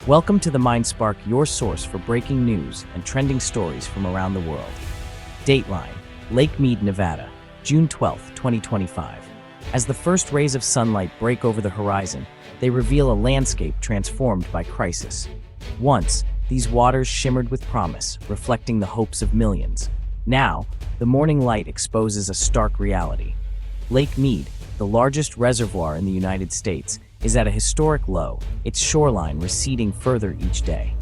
Welcome to the MindSpark, your source for breaking news and trending stories from around the world. Dateline, Lake Mead, Nevada, June 12, 2025. As the first rays of sunlight break over the horizon, they reveal a landscape transformed by crisis. Once, these waters shimmered with promise, reflecting the hopes of millions. Now, the morning light exposes a stark reality. Lake Mead, the largest reservoir in the United States, is at a historic low, its shoreline receding further each day.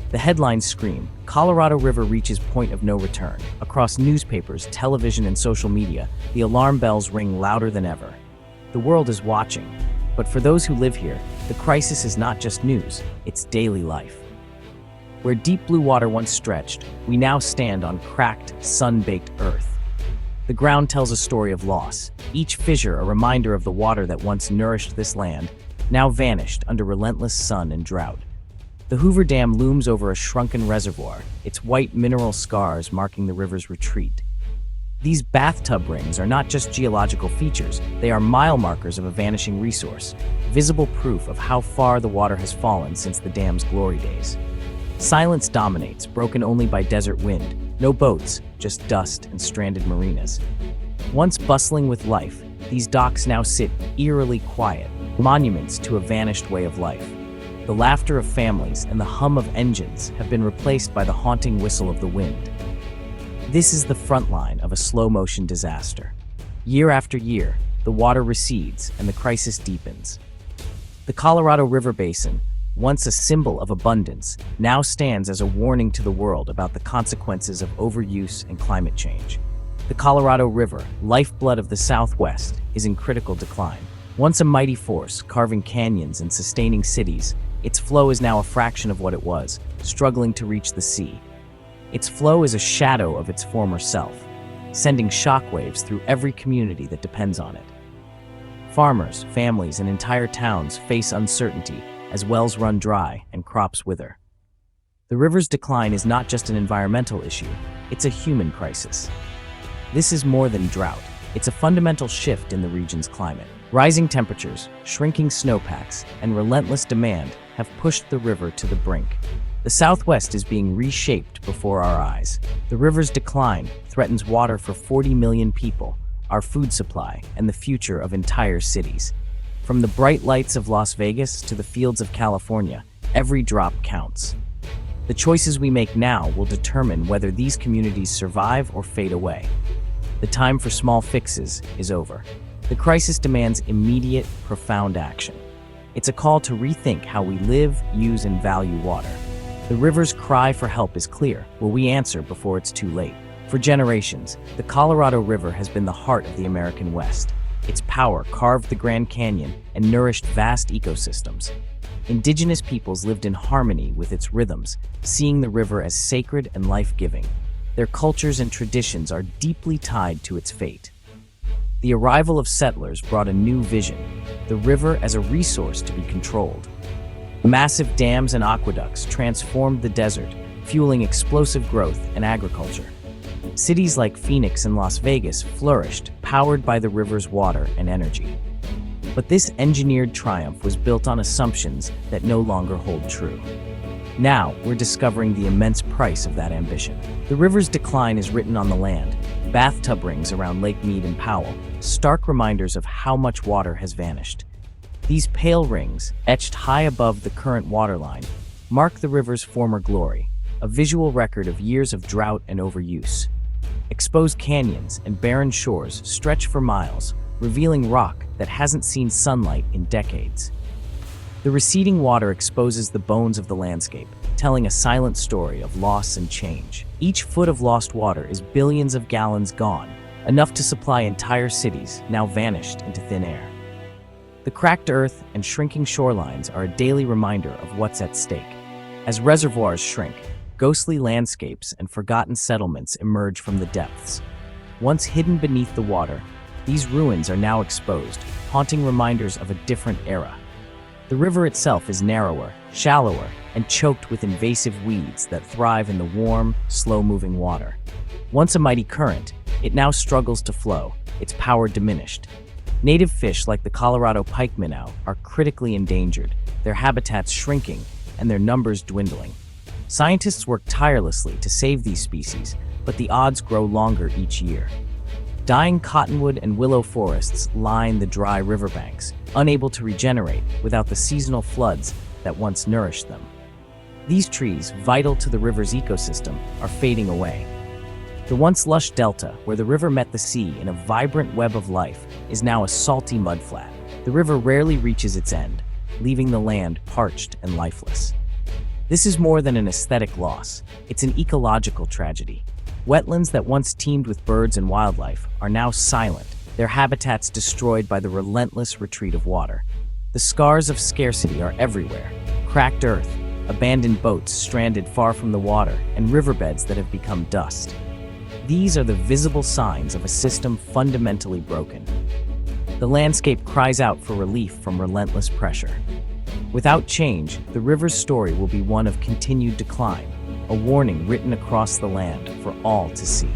The headlines scream, Colorado River reaches point of no return. Across newspapers, television, and social media, the alarm bells ring louder than ever. The world is watching, but for those who live here, the crisis is not just news, it's daily life. Where deep blue water once stretched, we now stand on cracked, sun-baked earth. The ground tells a story of loss, each fissure a reminder of the water that once nourished this land, now vanished under relentless sun and drought. The Hoover Dam looms over a shrunken reservoir, its white mineral scars marking the river's retreat. These bathtub rings are not just geological features, they are mile markers of a vanishing resource, visible proof of how far the water has fallen since the dam's glory days. Silence dominates, broken only by desert wind. No boats, just dust and stranded marinas. Once bustling with life, these docks now sit eerily quiet, monuments to a vanished way of life. The laughter of families and the hum of engines have been replaced by the haunting whistle of the wind. This is the front line of a slow-motion disaster. Year after year, the water recedes and the crisis deepens. The Colorado River Basin, once a symbol of abundance, now stands as a warning to the world about the consequences of overuse and climate change. The Colorado River, lifeblood of the Southwest, is in critical decline. Once a mighty force, carving canyons and sustaining cities, its flow is now a fraction of what it was, struggling to reach the sea. Its flow is a shadow of its former self, sending shockwaves through every community that depends on it. Farmers, families, and entire towns face uncertainty as wells run dry and crops wither. The river's decline is not just an environmental issue, it's a human crisis. This is more than drought, it's a fundamental shift in the region's climate. Rising temperatures, shrinking snowpacks, and relentless demand have pushed the river to the brink. The Southwest is being reshaped before our eyes. The river's decline threatens water for 40 million people, our food supply, and the future of entire cities. From the bright lights of Las Vegas to the fields of California, every drop counts. The choices we make now will determine whether these communities survive or fade away. The time for small fixes is over. The crisis demands immediate, profound action. It's a call to rethink how we live, use, and value water. The river's cry for help is clear. Will we answer before it's too late? For generations, the Colorado River has been the heart of the American West. Its power carved the Grand Canyon and nourished vast ecosystems. Indigenous peoples lived in harmony with its rhythms, seeing the river as sacred and life-giving. Their cultures and traditions are deeply tied to its fate. The arrival of settlers brought a new vision, the river as a resource to be controlled. Massive dams and aqueducts transformed the desert, fueling explosive growth and agriculture. Cities like Phoenix and Las Vegas flourished, powered by the river's water and energy. But this engineered triumph was built on assumptions that no longer hold true. Now, we're discovering the immense price of that ambition. The river's decline is written on the land, bathtub rings around Lake Mead and Powell, stark reminders of how much water has vanished. These pale rings, etched high above the current waterline, mark the river's former glory, a visual record of years of drought and overuse. Exposed canyons and barren shores stretch for miles, revealing rock that hasn't seen sunlight in decades. The receding water exposes the bones of the landscape, telling a silent story of loss and change. Each foot of lost water is billions of gallons gone, enough to supply entire cities, now vanished into thin air. The cracked earth and shrinking shorelines are a daily reminder of what's at stake. As reservoirs shrink, ghostly landscapes and forgotten settlements emerge from the depths. Once hidden beneath the water, these ruins are now exposed, haunting reminders of a different era. The river itself is narrower, shallower, and choked with invasive weeds that thrive in the warm, slow-moving water. Once a mighty current, it now struggles to flow, its power diminished. Native fish like the Colorado pike minnow are critically endangered, their habitats shrinking, and their numbers dwindling. Scientists work tirelessly to save these species, but the odds grow longer each year. Dying cottonwood and willow forests line the dry riverbanks, unable to regenerate without the seasonal floods that once nourished them. These trees, vital to the river's ecosystem, are fading away. The once lush delta, where the river met the sea in a vibrant web of life, is now a salty mudflat. The river rarely reaches its end, leaving the land parched and lifeless. This is more than an aesthetic loss, it's an ecological tragedy. Wetlands that once teemed with birds and wildlife are now silent, their habitats destroyed by the relentless retreat of water. The scars of scarcity are everywhere: cracked earth, abandoned boats stranded far from the water, and riverbeds that have become dust. These are the visible signs of a system fundamentally broken. The landscape cries out for relief from relentless pressure. Without change, the river's story will be one of continued decline, a warning written across the land for all to see.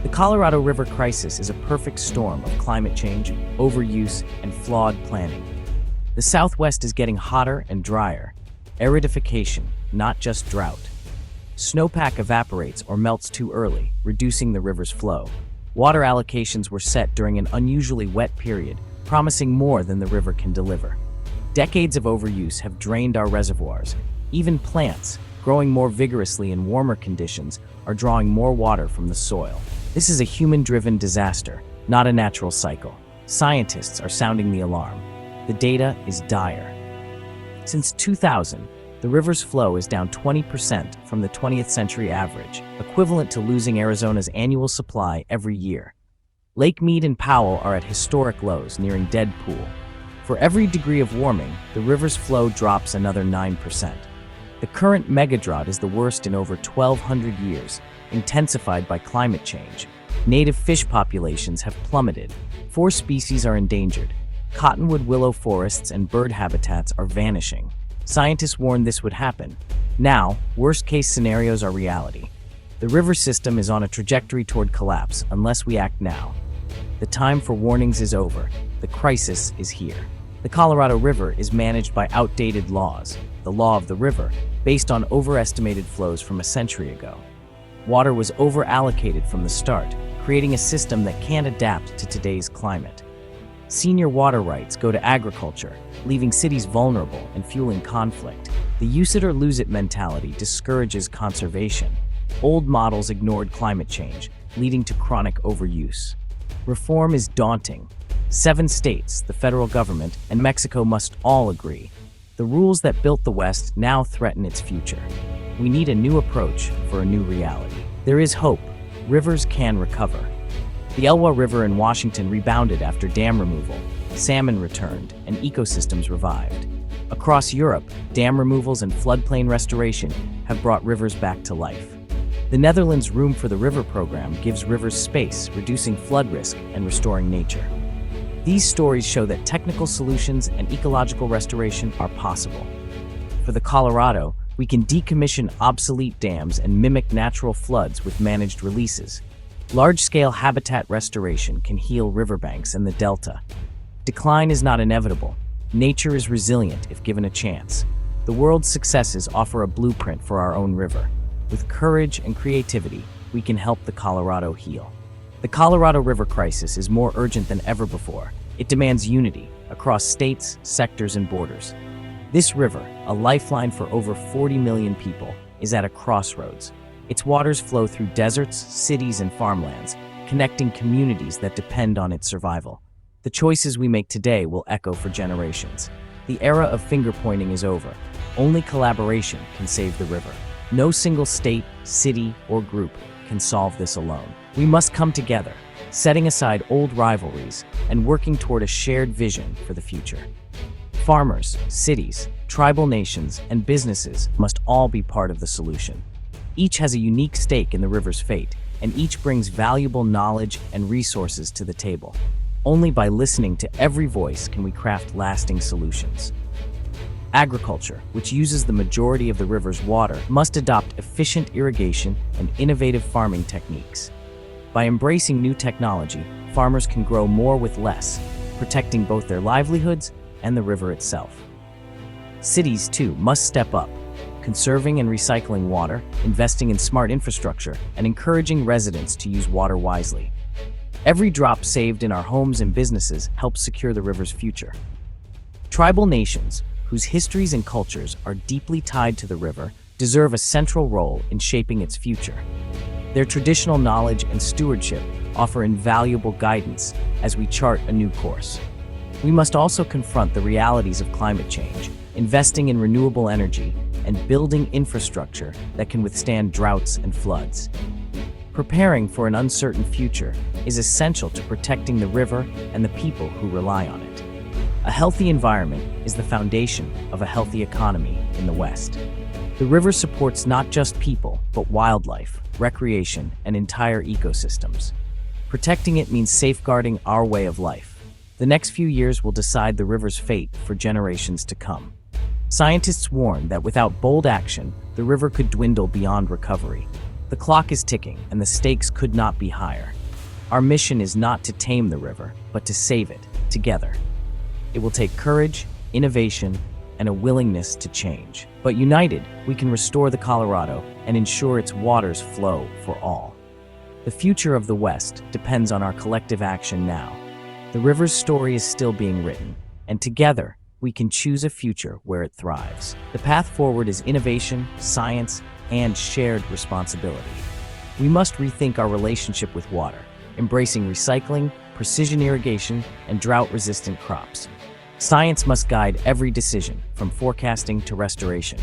The Colorado River crisis is a perfect storm of climate change, overuse, and flawed planning. The Southwest is getting hotter and drier. Aridification, not just drought. Snowpack evaporates or melts too early, reducing the river's flow. Water allocations were set during an unusually wet period, promising more than the river can deliver. Decades of overuse have drained our reservoirs. Even plants, growing more vigorously in warmer conditions, are drawing more water from the soil. This is a human-driven disaster, not a natural cycle. Scientists are sounding the alarm. The data is dire. Since 2000, the river's flow is down 20% from the 20th century average, equivalent to losing Arizona's annual supply every year. Lake Mead and Powell are at historic lows, nearing dead pool. For every degree of warming, the river's flow drops another 9%. The current megadrought is the worst in over 1,200 years, intensified by climate change. Native fish populations have plummeted. 4 species are endangered. Cottonwood willow forests and bird habitats are vanishing. Scientists warned this would happen. Now, worst-case scenarios are reality. The river system is on a trajectory toward collapse unless we act now. The time for warnings is over. The crisis is here. The Colorado River is managed by outdated laws, the law of the river, based on overestimated flows from a century ago. Water was over-allocated from the start, creating a system that can't adapt to today's climate. Senior water rights go to agriculture, leaving cities vulnerable and fueling conflict. The use it or lose it mentality discourages conservation. Old models ignored climate change, leading to chronic overuse. Reform is daunting. 7 states, the federal government, and Mexico must all agree. The rules that built the West now threaten its future. We need a new approach for a new reality. There is hope. Rivers can recover. The Elwha River in Washington rebounded after dam removal, salmon returned, and ecosystems revived. Across Europe, dam removals and floodplain restoration have brought rivers back to life. The Netherlands' Room for the River program gives rivers space, reducing flood risk and restoring nature. These stories show that technical solutions and ecological restoration are possible. For the Colorado, we can decommission obsolete dams and mimic natural floods with managed releases. Large-scale habitat restoration can heal riverbanks and the delta. Decline is not inevitable. Nature is resilient if given a chance. The world's successes offer a blueprint for our own river. With courage and creativity, we can help the Colorado heal. The Colorado River crisis is more urgent than ever before. It demands unity across states, sectors, and borders. This river, a lifeline for over 40 million people, is at a crossroads. Its waters flow through deserts, cities, and farmlands, connecting communities that depend on its survival. The choices we make today will echo for generations. The era of finger-pointing is over. Only collaboration can save the river. No single state, city, or group can solve this alone. We must come together, setting aside old rivalries and working toward a shared vision for the future. Farmers, cities, tribal nations, and businesses must all be part of the solution. Each has a unique stake in the river's fate, and each brings valuable knowledge and resources to the table. Only by listening to every voice can we craft lasting solutions. Agriculture, which uses the majority of the river's water, must adopt efficient irrigation and innovative farming techniques. By embracing new technology, farmers can grow more with less, protecting both their livelihoods and the river itself. Cities, too, must step up. conserving and recycling water, investing in smart infrastructure, and encouraging residents to use water wisely. Every drop saved in our homes and businesses helps secure the river's future. Tribal nations, whose histories and cultures are deeply tied to the river, deserve a central role in shaping its future. Their traditional knowledge and stewardship offer invaluable guidance as we chart a new course. We must also confront the realities of climate change, investing in renewable energy and building infrastructure that can withstand droughts and floods. Preparing for an uncertain future is essential to protecting the river and the people who rely on it. A healthy environment is the foundation of a healthy economy in the West. The river supports not just people, but wildlife, recreation, and entire ecosystems. Protecting it means safeguarding our way of life. The next few years will decide the river's fate for generations to come. Scientists warn that without bold action, the river could dwindle beyond recovery. The clock is ticking, and the stakes could not be higher. Our mission is not to tame the river, but to save it, together. It will take courage, innovation, and a willingness to change. But united, we can restore the Colorado and ensure its waters flow for all. The future of the West depends on our collective action now. The river's story is still being written, and together, we can choose a future where it thrives. The path forward is innovation, science, and shared responsibility. We must rethink our relationship with water, embracing recycling, precision irrigation, and drought-resistant crops. Science must guide every decision, from forecasting to restoration.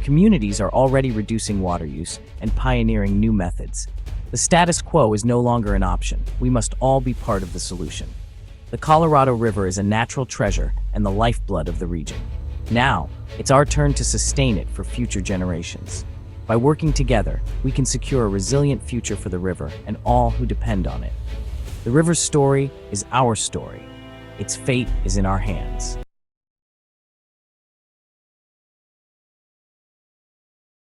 Communities are already reducing water use and pioneering new methods. The status quo is no longer an option. We must all be part of the solution. The Colorado River is a natural treasure and the lifeblood of the region. Now, it's our turn to sustain it for future generations. By working together, we can secure a resilient future for the river and all who depend on it. The river's story is our story. Its fate is in our hands.